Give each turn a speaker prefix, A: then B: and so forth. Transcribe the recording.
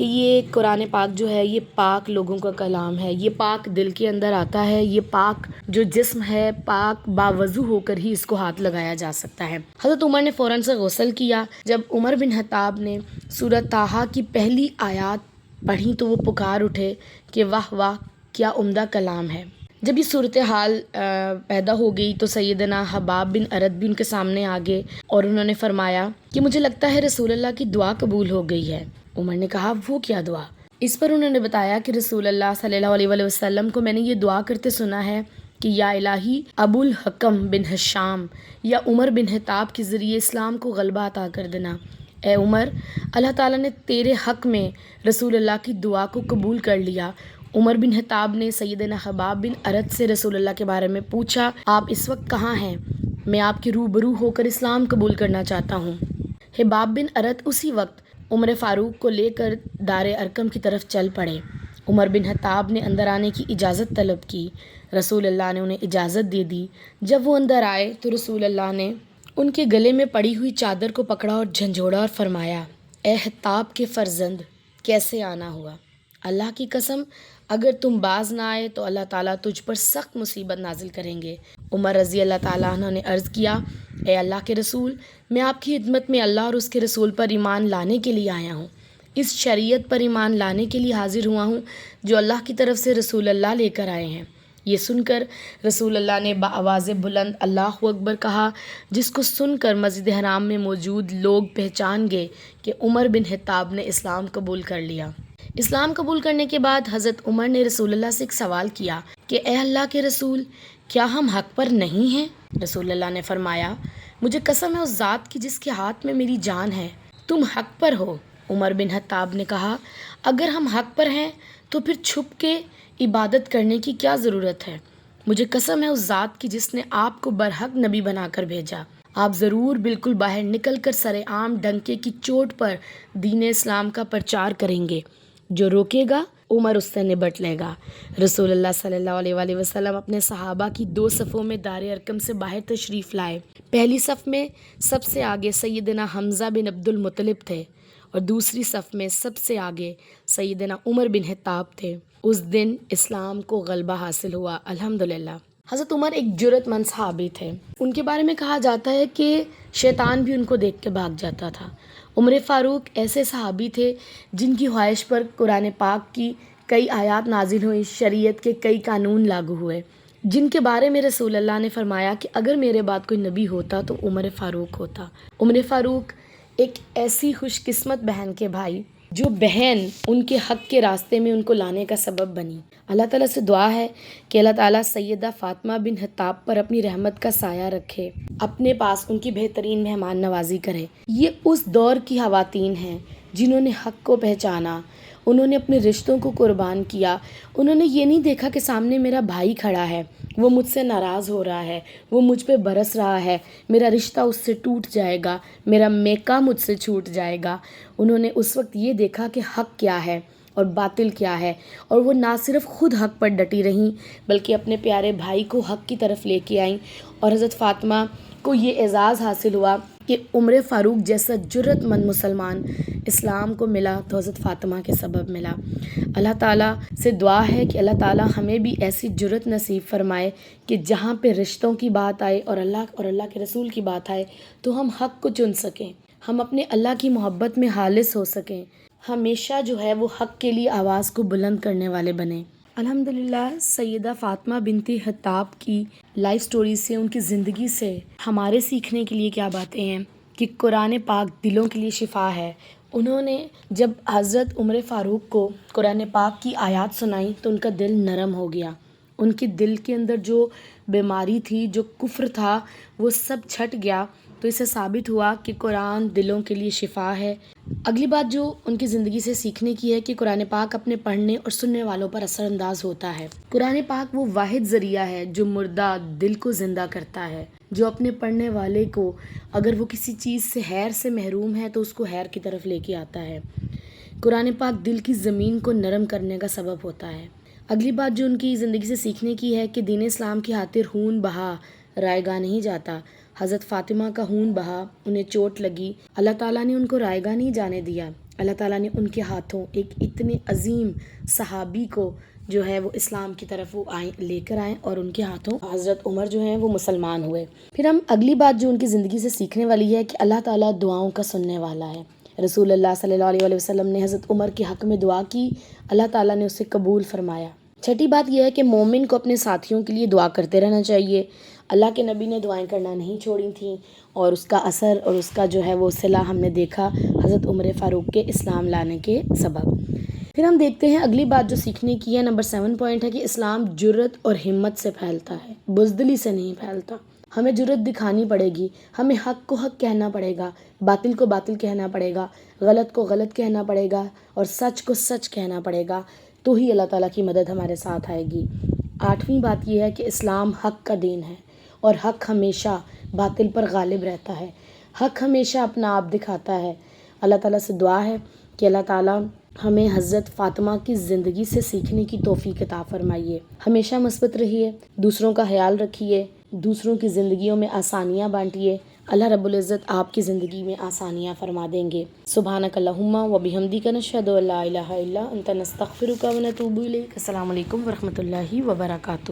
A: کہ یہ قرآن پاک جو ہے یہ پاک لوگوں کا کلام ہے، یہ پاک دل کے اندر آتا ہے، یہ پاک جو جسم ہے پاک باوضو ہو کر ہی اس کو ہاتھ لگایا جا سکتا ہے۔ حضرت عمر نے فوراً سے غسل کیا۔ جب عمر بن خطاب نے سورۃ طٰہٰ کی پہلی آیات پڑھی تو وہ پکار اٹھے کہ واہ واہ کیا عمدہ کلام ہے۔ جب یہ صورتحال پیدا ہو گئی تو سیدنا حباب بن ارد بھی ان کے سامنے آ گئے اور انہوں نے فرمایا کہ مجھے لگتا ہے رسول اللہ کی دعا قبول ہو گئی ہے۔ عمر نے کہا وہ کیا دعا؟ اس پر انہوں نے بتایا کہ رسول اللہ صلی اللہ علیہ وآلہ وسلم کو میں نے یہ دعا کرتے سنا ہے کہ یا الہی ابو الحکم بن ہشام یا عمر بن خطاب کے ذریعے اسلام کو غلبہ عطا کر دینا۔ اے عمر، اللہ تعالیٰ نے تیرے حق میں رسول اللہ کی دعا کو قبول کر لیا۔ عمر بن خطاب نے سیدنا حباب بن ارد سے رسول اللہ کے بارے میں پوچھا، آپ اس وقت کہاں ہیں؟ میں آپ کے روبرو ہو کر اسلام قبول کرنا چاہتا ہوں۔ حباب بن ارد اسی وقت عمر فاروق کو لے کر دار ارقم کی طرف چل پڑے۔ عمر بن خطاب نے اندر آنے کی اجازت طلب کی۔ رسول اللہ نے انہیں اجازت دے دی۔ جب وہ اندر آئے تو رسول اللہ نے ان کے گلے میں پڑی ہوئی چادر کو پکڑا اور جھنجھوڑا اور فرمایا، اے خطاب کے فرزند، کیسے آنا ہوا؟ اللہ کی قسم اگر تم باز نہ آئے تو اللہ تعالیٰ تجھ پر سخت مصیبت نازل کریں گے۔ عمر رضی اللہ تعالیٰ عنہ نے عرض کیا، اے اللہ کے رسول، میں آپ کی خدمت میں اللہ اور اس کے رسول پر ایمان لانے کے لیے آیا ہوں، اس شریعت پر ایمان لانے کے لیے حاضر ہوا ہوں جو اللہ کی طرف سے رسول اللہ لے کر آئے ہیں۔ یہ سن کر رسول اللہ نے بآواز بلند اللہ اکبر کہا، جس کو سن کر مسجد حرام میں موجود لوگ پہچان گئے کہ عمر بن خطاب نے اسلام قبول کر لیا۔ اسلام قبول کرنے کے بعد حضرت عمر نے رسول اللہ سے ایک سوال کیا کہ اے اللہ کے رسول، کیا ہم حق پر نہیں ہیں؟ رسول اللہ نے فرمایا، مجھے قسم ہے اس ذات کی جس کے ہاتھ میں میری جان ہے، تم حق پر ہو۔ عمر بن خطاب نے کہا، اگر ہم حق پر ہیں تو پھر چھپ کے عبادت کرنے کی کیا ضرورت ہے؟ مجھے قسم ہے اس ذات کی جس نے آپ کو برحق نبی بنا کر بھیجا، آپ ضرور بالکل باہر نکل کر سر عام ڈنکے کی چوٹ پر دین اسلام کا پرچار کریں گے۔ جو روکے گا عمر اس سے نبٹ لے گا۔ رسول اللہ صلی اللہ علیہ وآلہ وسلم اپنے صحابہ کی 2 صفوں میں دار ارقم سے باہر تشریف لائے۔ پہلی صف میں سب سے آگے سیدنا حمزہ بن عبد المطلب تھے اور دوسری صف میں سب سے آگے سیدنا عمر بن خطاب تھے۔ اس دن اسلام کو غلبہ حاصل ہوا، الحمدللہ۔ حضرت عمر ایک جرأت مند صحابی تھے۔ ان کے بارے میں کہا جاتا ہے کہ شیطان بھی ان کو دیکھ کے بھاگ جاتا تھا۔ عمر فاروق ایسے صحابی تھے جن کی خواہش پر قرآن پاک کی کئی آیات نازل ہوئی، شریعت کے کئی قانون لاگو ہوئے، جن کے بارے میں رسول اللہ نے فرمایا کہ اگر میرے بعد کوئی نبی ہوتا تو عمر فاروق ہوتا۔ عمر فاروق ایک ایسی خوش قسمت بہن کے بھائی جو بہن ان کے حق کے راستے میں ان کو لانے کا سبب بنی۔ اللہ تعالیٰ سے دعا ہے کہ اللہ تعالیٰ سیدہ فاطمہ بن خطاب پر اپنی رحمت کا سایہ رکھے، اپنے پاس ان کی بہترین مہمان نوازی کرے۔ یہ اس دور کی خواتین ہیں جنہوں نے حق کو پہچانا، انہوں نے اپنے رشتوں کو قربان کیا۔ انہوں نے یہ نہیں دیکھا کہ سامنے میرا بھائی کھڑا ہے، وہ مجھ سے ناراض ہو رہا ہے، وہ مجھ پہ برس رہا ہے، میرا رشتہ اس سے ٹوٹ جائے گا، میرا میکا مجھ سے چھوٹ جائے گا۔ انہوں نے اس وقت یہ دیکھا کہ حق کیا ہے اور باطل کیا ہے، اور وہ نہ صرف خود حق پر ڈٹی رہیں بلکہ اپنے پیارے بھائی کو حق کی طرف لے کے آئیں۔ اور حضرت فاطمہ کو یہ اعزاز حاصل ہوا کہ عمر فاروق جیسا جرأت مند مسلمان اسلام کو ملا تو حضرت فاطمہ کے سبب ملا۔ اللہ تعالیٰ سے دعا ہے کہ اللہ تعالیٰ ہمیں بھی ایسی جرأت نصیب فرمائے کہ جہاں پہ رشتوں کی بات آئے اور اللہ کے رسول کی بات آئے تو ہم حق کو چن سکیں، ہم اپنے اللہ کی محبت میں خالص ہو سکیں، ہمیشہ جو ہے وہ حق کے لیے آواز کو بلند کرنے والے بنیں۔ الحمدللہ سیدہ فاطمہ بنت خطاب کی لائف سٹوری سے، ان کی زندگی سے ہمارے سیکھنے کے لیے کیا باتیں ہیں کہ قرآن پاک دلوں کے لیے شفا ہے۔ انہوں نے جب حضرت عمر فاروق کو قرآن پاک کی آیات سنائیں تو ان کا دل نرم ہو گیا، ان کے دل کے اندر جو بیماری تھی، جو کفر تھا، وہ سب چھٹ گیا۔ تو اس سے ثابت ہوا کہ قرآن دلوں کے لیے شفا ہے۔ اگلی بات جو ان کی زندگی سے سیکھنے کی ہے کہ قرآن پاک اپنے پڑھنے اور سننے والوں پر اثر انداز ہوتا ہے۔ قرآن پاک وہ واحد ذریعہ ہے جو مردہ دل کو زندہ کرتا ہے، جو اپنے پڑھنے والے کو اگر وہ کسی چیز سے خیر سے محروم ہے تو اس کو خیر کی طرف لے کے آتا ہے۔ قرآن پاک دل کی زمین کو نرم کرنے کا سبب ہوتا ہے۔ اگلی بات جو ان کی زندگی سے سیکھنے کی ہے کہ دین اسلام کی خاطر خون بہا رائے گاہ نہیں جاتا۔ حضرت فاطمہ کا خون بہا، انہیں چوٹ لگی، اللہ تعالیٰ نے ان کو رائے گاہ نہیں جانے دیا۔ اللہ تعالیٰ نے ان کے ہاتھوں ایک اتنے عظیم صحابی کو جو ہے وہ اسلام کی طرف وہ لے کر آئیں، اور ان کے ہاتھوں حضرت عمر جو ہیں وہ مسلمان ہوئے۔ پھر ہم اگلی بات جو ان کی زندگی سے سیکھنے والی ہے کہ اللہ تعالیٰ دعاؤں کا سننے والا ہے۔ رسول اللہ صلی اللہ علیہ وسلم نے حضرت عمر کے حق میں دعا کی، اللہ تعالیٰ نے اسے قبول فرمایا۔ چھٹی بات یہ ہے کہ مومن کو اپنے ساتھیوں کے لیے دعا کرتے رہنا چاہیے۔ اللہ کے نبی نے دعائیں کرنا نہیں چھوڑی تھیں، اور اس کا اثر اور اس کا جو ہے وہ صلہ ہم نے دیکھا حضرت عمر فاروق کے اسلام لانے کے سبب۔ پھر ہم دیکھتے ہیں اگلی بات جو سیکھنے کی ہے، نمبر 7 پوائنٹ ہے کہ اسلام جرت اور ہمت سے پھیلتا ہے، بزدلی سے نہیں پھیلتا۔ ہمیں جرت دکھانی پڑے گی، ہمیں حق کو حق کہنا پڑے گا، باطل کو باطل کہنا پڑے گا، غلط کو غلط کہنا پڑے گا، اور سچ کو سچ کہنا پڑے گا، تو ہی اللہ تعالیٰ کی مدد ہمارے ساتھ آئے گی۔ 8ویں بات یہ ہے کہ اسلام حق کا دین ہے، اور حق ہمیشہ باطل پر غالب رہتا ہے، حق ہمیشہ اپنا آپ دکھاتا ہے۔ اللہ تعالیٰ سے دعا ہے کہ اللہ تعالیٰ ہمیں حضرت فاطمہ کی زندگی سے سیکھنے کی توفیق عطا فرمائیے۔ ہمیشہ مثبت رہیے، دوسروں کا خیال رکھیے، دوسروں کی زندگیوں میں آسانیاں بانٹیے۔ اللہ رب العزت آپ کی زندگی میں آسانیاں فرما دیں گے۔ سبحانک اللہم و بحمدک نشہد ان لا الہ الا انت نستغفرک و نتوب الیک۔ السلام علیکم ورحمۃ اللہ وبرکاتہ۔